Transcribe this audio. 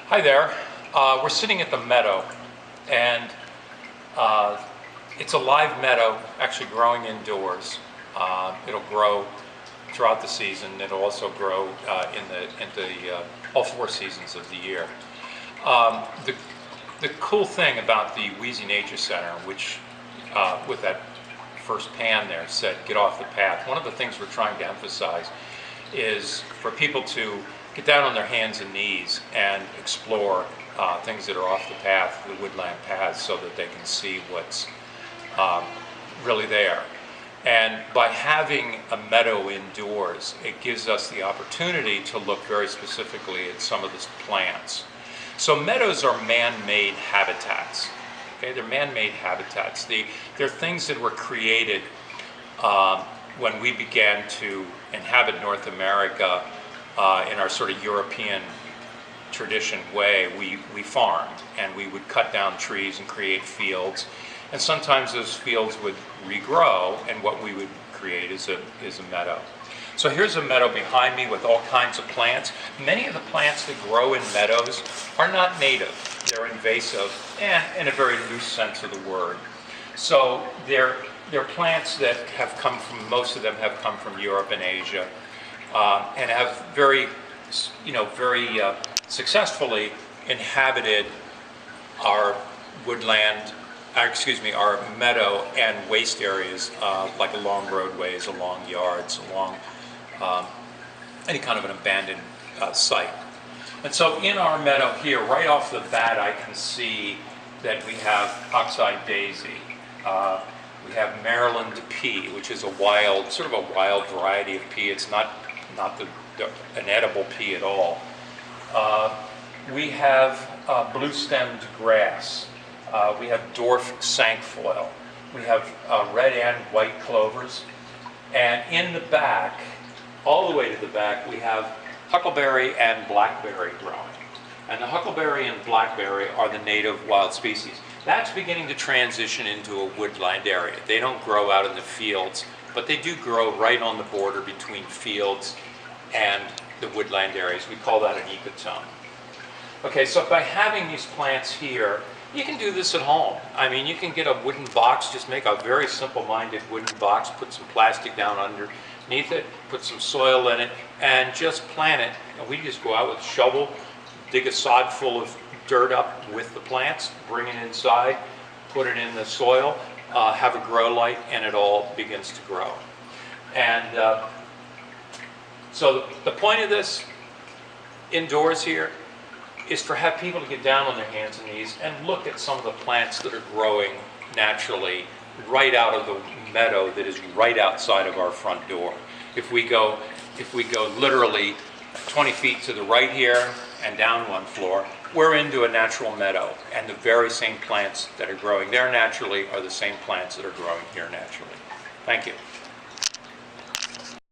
Hi there. We're sitting at the Meadow, and it's a live meadow, actually growing indoors. It'll grow throughout the season. It'll also grow in all 4 seasons of the year. The cool thing about the Weezie Nature Center, which with that first pan there said, "Get off the path." One of the things we're trying to emphasize is for people to get down on their hands and knees and explore things that are off the path, the woodland paths, so that they can see what's really there. And by having a meadow indoors, it gives us the opportunity to look very specifically at some of the plants. So meadows are man-made habitats. Okay, they're man-made habitats. They're things that were created when we began to inhabit North America in our sort of European tradition way. We farmed, and we would cut down trees and create fields, and sometimes those fields would regrow, and what we would create is a meadow. So here's a meadow behind me with all kinds of plants. Many of the plants that grow in meadows are not native. They're invasive, and in a very loose sense of the word. So they're plants that have come from, most of them have come from Europe and Asia, and have very successfully inhabited our woodland, our meadow and waste areas, like along roadways, along yards, along any kind of an abandoned site. And so in our meadow here, right off the bat, I can see that we have oxeye daisy. We have Maryland pea, which is sort of a wild variety of pea. It's not an edible pea at all. We have blue-stemmed grass. We have dwarf sankfoil. We have red and white clovers. And in the back, all the way to the back, we have huckleberry and blackberry growing. And the huckleberry and blackberry are the native wild species. That's beginning to transition into a woodland area. They don't grow out in the fields, but they do grow right on the border between fields and the woodland areas. We call that an ecotone. Okay, so by having these plants here, you can do this at home. I mean, you can get a wooden box, just make a very simple-minded wooden box, put some plastic down underneath it, put some soil in it, and just plant it. And we just go out with a shovel, dig a sod full of dirt up with the plants, bring it inside, put it in the soil, have a grow light, and it all begins to grow. And so the point of this indoors here is to have people to get down on their hands and knees and look at some of the plants that are growing naturally right out of the meadow that is right outside of our front door. If we go literally 20 feet to the right here and down 1 floor, we're into a natural meadow, and the very same plants that are growing there naturally are the same plants that are growing here naturally. Thank you.